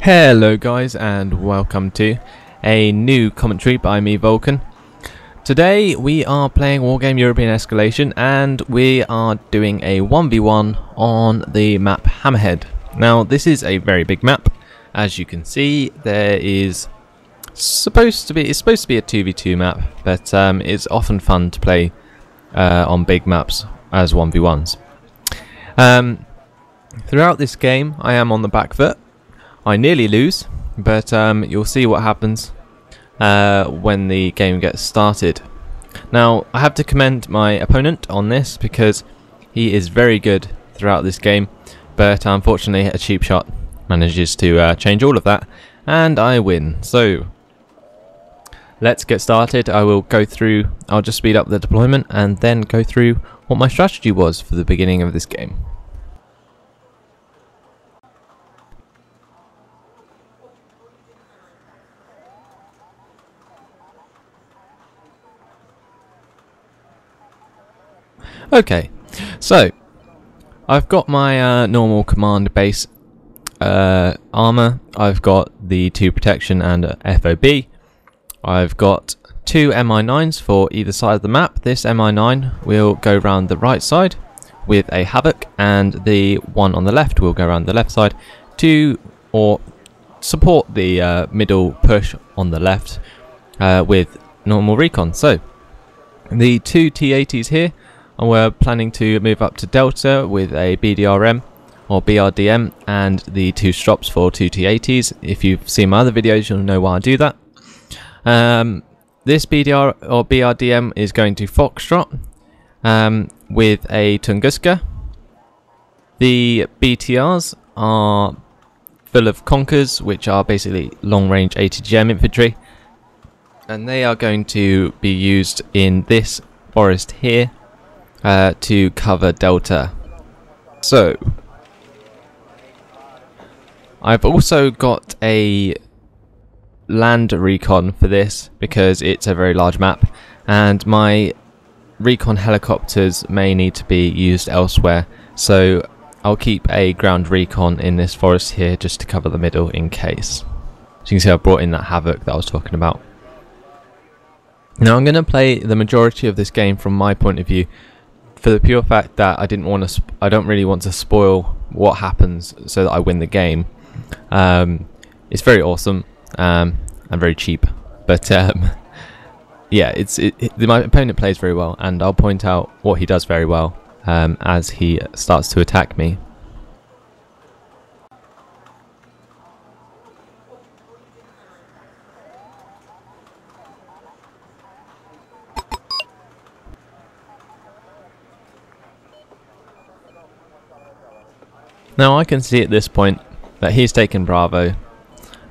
Hello guys, and welcome to a new commentary by me, Vulcan. Today we are playing Wargame European Escalation, and we are doing a 1v1 on the map Hammerhead. Now this is a very big map. As you can see, it's supposed to be a 2v2 map, but it's often fun to play on big maps as 1v1s. Throughout this game I am on the back foot. I nearly lose, but you'll see what happens when the game gets started. Now, I have to commend my opponent on this because he is very good throughout this game, but unfortunately a cheap shot manages to change all of that, and I win. So, let's get started. I'll just speed up the deployment and then go through what my strategy was for the beginning of this game. Okay, so I've got my normal command base armor. I've got the 2 protection and FOB. I've got 2 MI9s for either side of the map. This MI9 will go around the right side with a Havoc, and the one on the left will go around the left side to support the middle push on the left with normal recon. So the 2 T80s here, and we're planning to move up to Delta with a BDRM or BRDM and the 2 strops for 2 T80s. If you've seen my other videos, you'll know why I do that. This BDR or BRDM is going to Foxtrot with a Tunguska. The BTRs are full of Conkers, which are basically long-range ATGM infantry, and they are going to be used in this forest here to cover Delta. So I've also got a land recon for this because it's a very large map, and my recon helicopters may need to be used elsewhere, so I'll keep a ground recon in this forest here just to cover the middle in case. As you can see, I've brought in that Havoc that I was talking about. Now I'm going to play the majority of this game from my point of view, for the pure fact that I don't really want to spoil what happens so that I win the game. It's very awesome and very cheap, but yeah, my opponent plays very well, and I'll point out what he does very well as he starts to attack me. Now I can see at this point that he's taken Bravo.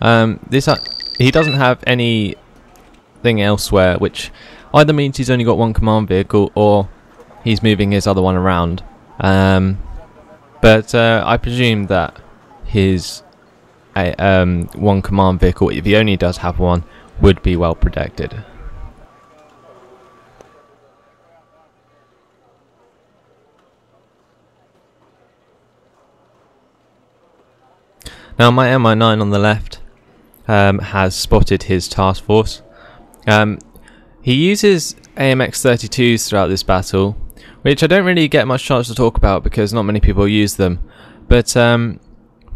He doesn't have anything elsewhere, which either means he's only got 1 command vehicle or he's moving his other one around. But I presume that his 1 command vehicle, if he only does have 1, would be well protected. Now my MI9 on the left has spotted his task force. He uses AMX-32s throughout this battle, which I don't really get much chance to talk about because not many people use them. But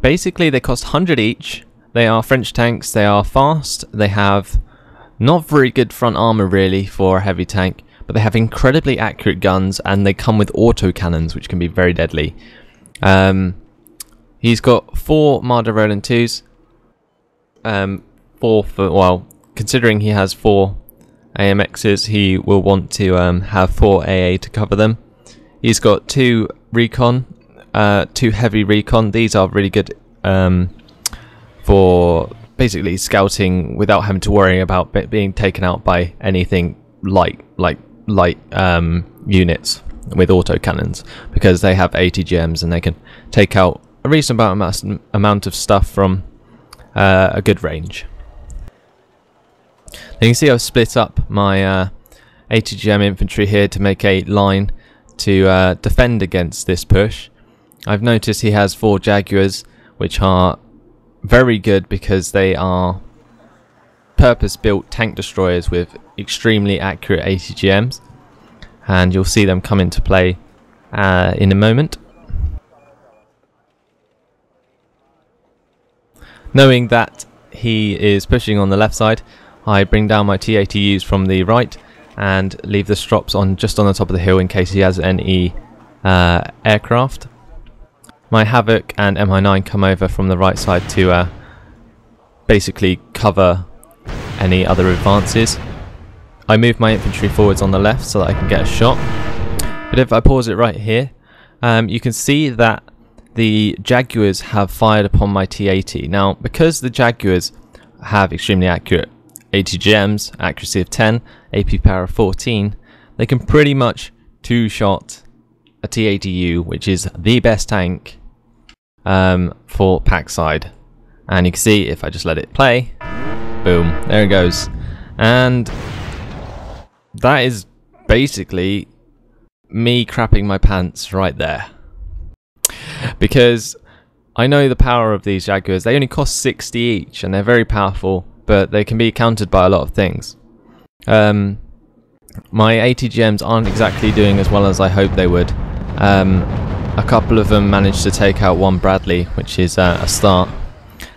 basically they cost 100 each. They are French tanks, they are fast, they have not very good front armor really for a heavy tank, but they have incredibly accurate guns, and they come with autocannons, which can be very deadly. He's got 4 Marder Roland 2s, considering he has 4 AMXs, he will want to have 4 AA to cover them. He's got 2 recon, 2 heavy recon. These are really good for basically scouting without having to worry about being taken out by anything light units with autocannons, because they have ATGMs and they can take out a reasonable amount of stuff from a good range. Now you can see I've split up my ATGM infantry here to make a line to defend against this push. I've noticed he has 4 Jaguars, which are very good because they are purpose-built tank destroyers with extremely accurate ATGMs, and you'll see them come into play in a moment. Knowing that he is pushing on the left side, I bring down my T-ATUs from the right and leave the strops on just on the top of the hill in case he has any aircraft. My Havoc and MI9 come over from the right side to basically cover any other advances. I move my infantry forwards on the left so that I can get a shot. But if I pause it right here, you can see that the Jaguars have fired upon my T-80. Now, because the Jaguars have extremely accurate ATGMs, accuracy of 10, AP power of 14, they can pretty much two-shot a T-80U, which is the best tank for pack side. And you can see if I just let it play, boom, there it goes. And that is basically me crapping my pants right there. Because I know the power of these Jaguars. They only cost 60 each and they're very powerful, but they can be countered by a lot of things. My ATGMs aren't exactly doing as well as I hoped they would. A couple of them managed to take out one Bradley, which is a start.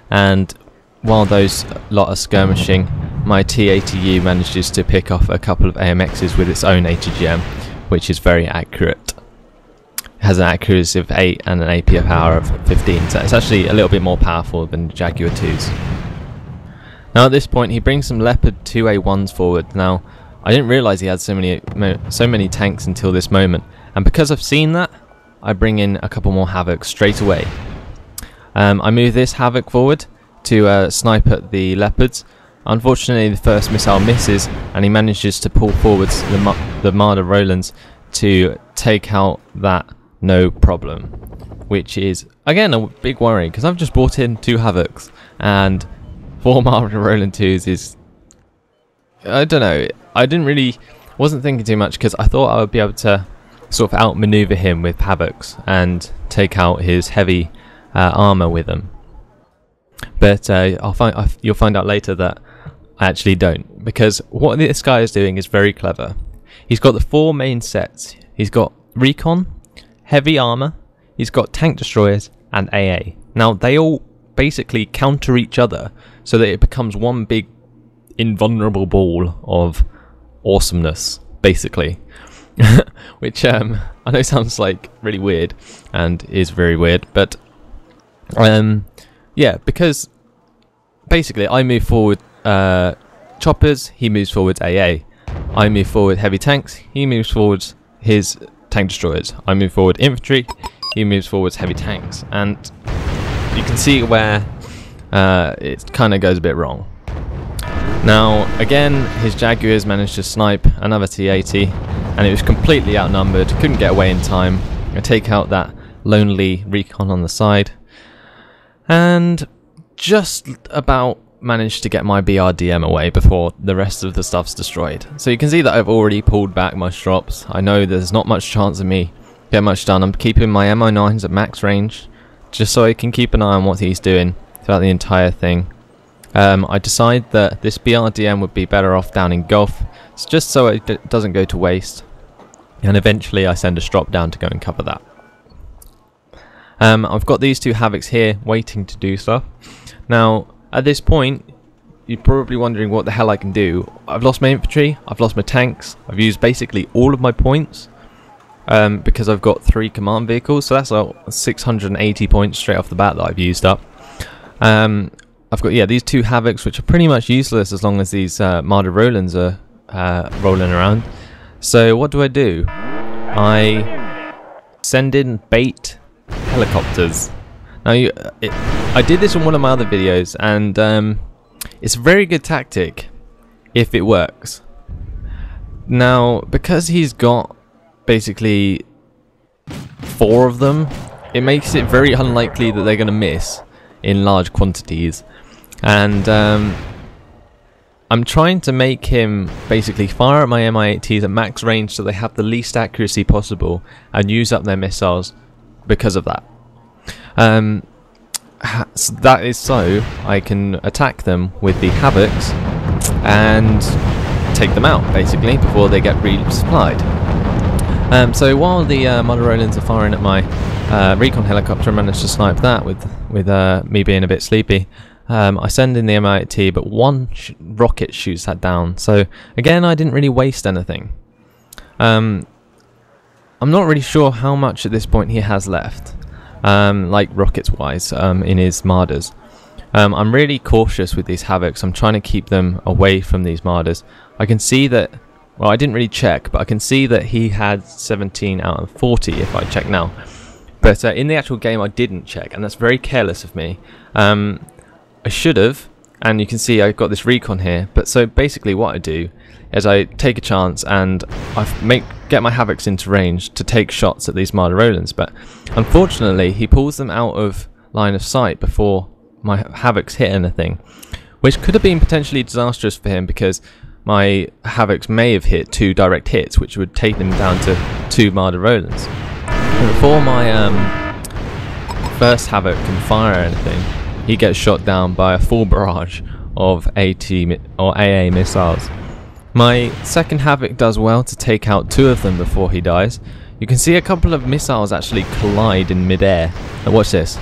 And while those lot are skirmishing, my T-ATU manages to pick off a couple of AMXs with its own ATGM, which is very accurate. Has an accuracy of 8 and an AP power of 15, so it's actually a little bit more powerful than the Jaguar 2s. Now at this point he brings some Leopard 2A1s forward. Now I didn't realise he had so many tanks until this moment, and because I've seen that, I bring in a couple more Havocs straight away. I move this Havoc forward to snipe at the Leopards. Unfortunately the first missile misses and he manages to pull forwards the Marder Rolands to take out that no problem, which is again a big worry because I've just brought in 2 Havocs and 4 Marder Roland 2s is, I don't know, wasn't thinking too much because I thought I would be able to sort of outmaneuver him with Havocs and take out his heavy armor with them. But you'll find out later that I actually don't, because what this guy is doing is very clever. He's got the 4 main sets. He's got Recon, Heavy Armor, he's got Tank Destroyers, and AA. Now, they all basically counter each other so that it becomes one big invulnerable ball of awesomeness, basically. Which I know sounds like really weird, and is very weird, but yeah, because basically I move forward choppers, he moves forward AA. I move forward heavy tanks, he moves forward his tank destroyers. I move forward infantry, he moves forward heavy tanks, and you can see where it kind of goes a bit wrong. Now again, his Jaguars managed to snipe another T-80 and it was completely outnumbered, couldn't get away in time. I take out that lonely Recon on the side and just about managed to get my BRDM away before the rest of the stuff's destroyed. So you can see that I've already pulled back my strops. I know there's not much chance of me getting much done. I'm keeping my MO9s at max range just so I can keep an eye on what he's doing throughout the entire thing. I decide that this BRDM would be better off down in Gulf, just so it doesn't go to waste, and eventually I send a strop down to go and cover that. I've got these 2 Havocs here waiting to do stuff. Now at this point you're probably wondering what the hell I can do. I've lost my infantry, I've lost my tanks, I've used basically all of my points because I've got 3 command vehicles, so that's 680 points straight off the bat that I've used up. I've got these 2 Havocs which are pretty much useless as long as these Marder Rolands are rolling around. So what do? I send in bait helicopters. Now I did this in one of my other videos, and it's a very good tactic if it works. Now because he's got basically 4 of them, it makes it very unlikely that they're going to miss in large quantities, and I'm trying to make him basically fire at my Mi-8Ts at max range so they have the least accuracy possible and use up their missiles because of that. that is so I can attack them with the Havocs and take them out, basically, before they get resupplied. So while the Motorolas are firing at my recon helicopter, I managed to snipe that with me being a bit sleepy. I send in the MIT, but one rocket shoots that down. So again, I didn't really waste anything. I'm not really sure how much at this point he has left, like rockets wise, in his Marders. I'm really cautious with these Havocs. I'm trying to keep them away from these Marders. I can see that, well, I didn't really check, but I can see that he had 17 out of 40 if I check now. But in the actual game I didn't check, and that's very careless of me. I should have, and you can see I've got this recon here. But so basically what I do is I take a chance and I get my Havocs into range to take shots at these Marderolans. But unfortunately he pulls them out of line of sight before my Havocs hit anything, which could have been potentially disastrous for him, because my Havocs may have hit 2 direct hits, which would take them down to 2 Marderolans. And before my first Havoc can fire anything, he gets shot down by a full barrage of AT or AA missiles. My second Havoc does well to take out 2 of them before he dies. You can see a couple of missiles actually collide in midair. Now watch this.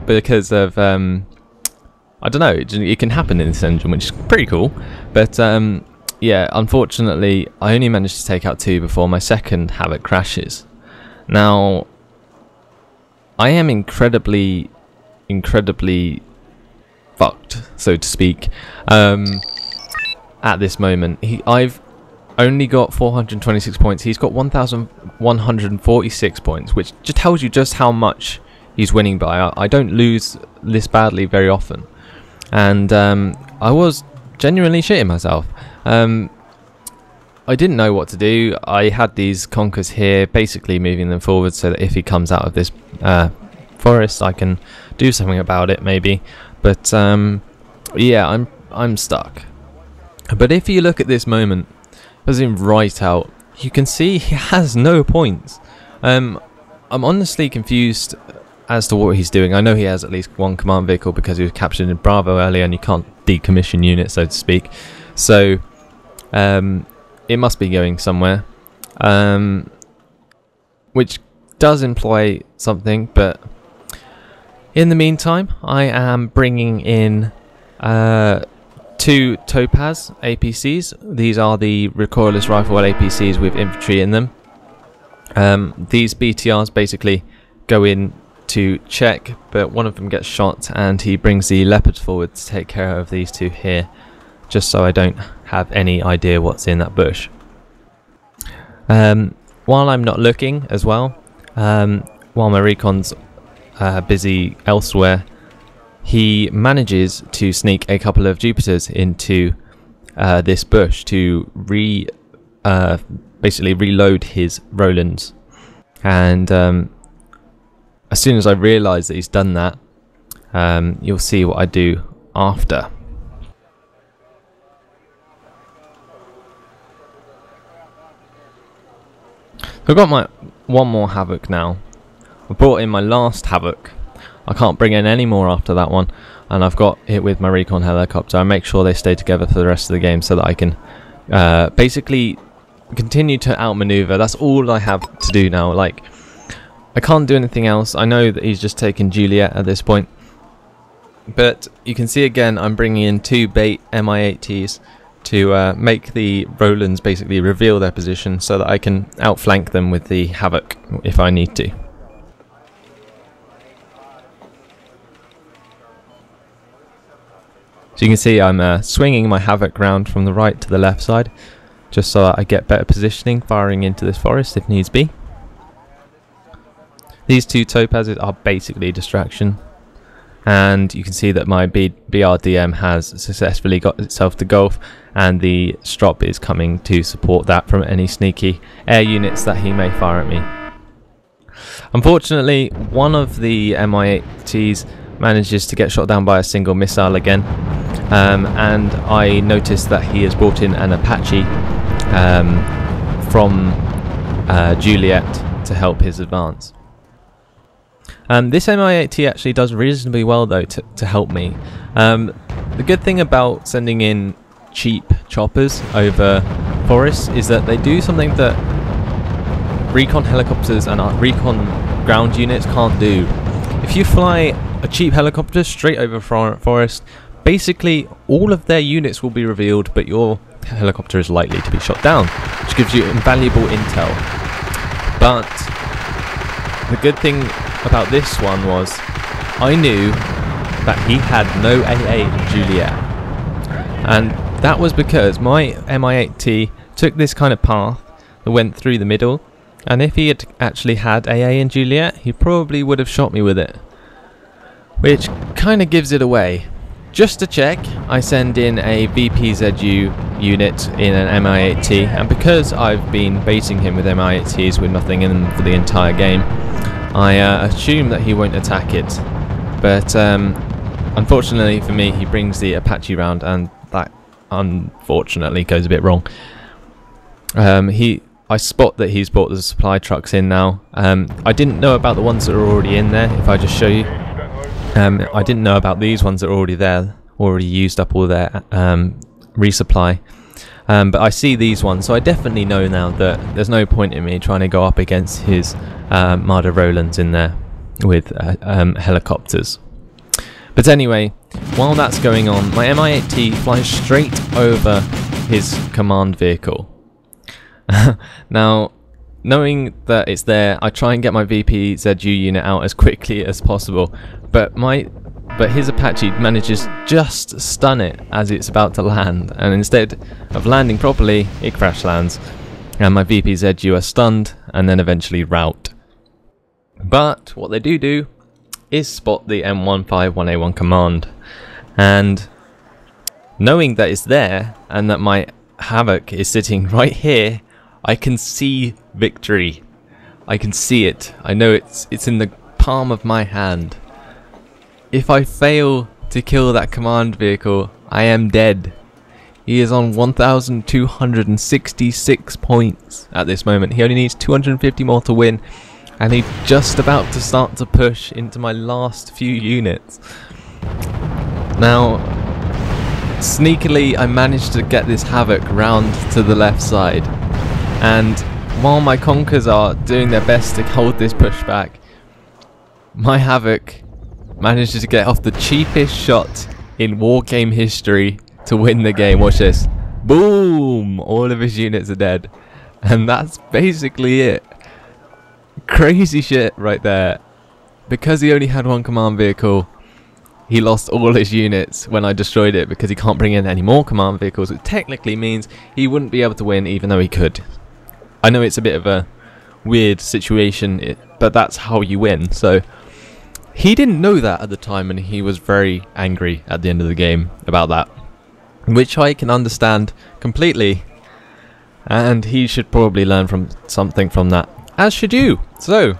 Because of I don't know, it can happen in this engine, which is pretty cool. But yeah, unfortunately I only managed to take out 2 before my second Havoc crashes. Now I am incredibly fucked, so to speak, at this moment. I've only got 426 points. He's got 1,146 points, which just tells you just how much he's winning by. I don't lose this badly very often, and I was genuinely shitting myself. I didn't know what to do. I had these conkers here, basically moving them forward so that if he comes out of this forest, I can do something about it, maybe. But yeah, I'm stuck. But if you look at this moment, as in right out, you can see he has no points. I'm honestly confused as to what he's doing. I know he has at least 1 command vehicle because he was captured in Bravo earlier, and you can't decommission units, so to speak. So it must be going somewhere, which does imply something. But in the meantime, I am bringing in 2 Topaz APCs. These are the recoilless rifle APCs with infantry in them. These BTRs basically go in to check, but one of them gets shot, and he brings the Leopards forward to take care of these 2 here, just so I don't have any idea what's in that bush. While I'm not looking as well, while my recon's busy elsewhere, he manages to sneak a couple of Jupiters into this bush to basically reload his Rolands. And as soon as I realise that he's done that, you'll see what I do after. I've got my 1 more Havoc now. I brought in my last Havoc. I can't bring in any more after that one, and I've got it with my recon helicopter. I make sure they stay together for the rest of the game so that I can basically continue to outmaneuver. That's all I have to do now. Like, I can't do anything else. I know that he's just taken Juliet at this point, but you can see again I'm bringing in 2 bait Mi-8Ts to make the Rolands basically reveal their position so that I can outflank them with the Havoc if I need to. So you can see I'm swinging my Havoc round from the right to the left side, just so that I get better positioning, firing into this forest if needs be. These 2 Topazes are basically distraction, and you can see that my BRDM has successfully got itself to Gulf, and the Strop is coming to support that from any sneaky air units that he may fire at me. Unfortunately, one of the Mi-8Ts manages to get shot down by a single missile again, and I noticed that he has brought in an Apache from Juliet to help his advance. This MI8T actually does reasonably well though to help me. The good thing about sending in cheap choppers over forests is that they do something that recon helicopters and recon ground units can't do. If you fly a cheap helicopter straight over forest, basically all of their units will be revealed, but your helicopter is likely to be shot down, which gives you invaluable intel. But the good thing about this one was I knew that he had no AA in Juliet, and that was because my Mi-8T took this kind of path that went through the middle, and if he had actually had AA in Juliet, he probably would have shot me with it, which kind of gives it away. Just to check, I send in a VPZU unit in an Mi-8T, and because I've been baiting him with Mi-8Ts with nothing in them for the entire game, I assume that he won't attack it. But unfortunately for me, he brings the Apache round, and that unfortunately goes a bit wrong. I spot that he's brought the supply trucks in now. I didn't know about the ones that are already in there, if I just show you. I didn't know about these ones that are already there, already used up all their resupply. But I see these ones, so I definitely know now that there's no point in me trying to go up against his Marder Rolands in there with helicopters. But anyway, while that's going on, my Mi-8T flies straight over his command vehicle. Now, knowing that it's there, I try and get my VPZU unit out as quickly as possible, but his Apache manages just to stun it as it's about to land, and instead of landing properly, it crash lands, and my VPZU are stunned and then eventually rout. But what they do is spot the M151A1 command, and knowing that it's there and that my Havoc is sitting right here, I can see victory. I can see it. I know it's in the palm of my hand. If I fail to kill that command vehicle, I am dead. He is on 1,266 points at this moment. He only needs 250 more to win, and he's just about to start to push into my last few units. Now, sneakily, I managed to get this Havoc round to the left side. And while my Conkers are doing their best to hold this pushback, my Havoc manages to get off the cheapest shot in Wargame history to win the game. Watch this. Boom! All of his units are dead. And that's basically it. Crazy shit right there. Because he only had one command vehicle, he lost all his units when I destroyed it, because he can't bring in any more command vehicles, which technically means he wouldn't be able to win even though he could. I know it's a bit of a weird situation, but that's how you win. So he didn't know that at the time, and he was very angry at the end of the game about that, which I can understand completely, and he should probably learn from something from that, as should you. So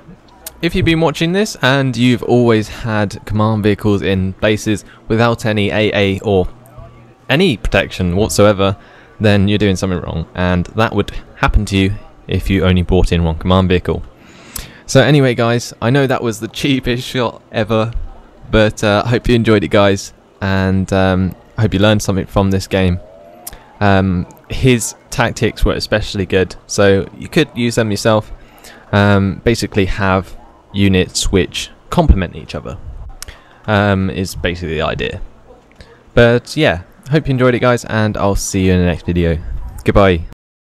if you've been watching this and you've always had command vehicles in places without any AA or any protection whatsoever, then you're doing something wrong, and that would happen to you if you only brought in one command vehicle. So anyway guys, I know that was the cheapest shot ever, but I hope you enjoyed it guys, and I hope you learned something from this game. His tactics were especially good, so you could use them yourself. Basically have units which complement each other, is basically the idea. But yeah, hope you enjoyed it guys, and I'll see you in the next video. Goodbye.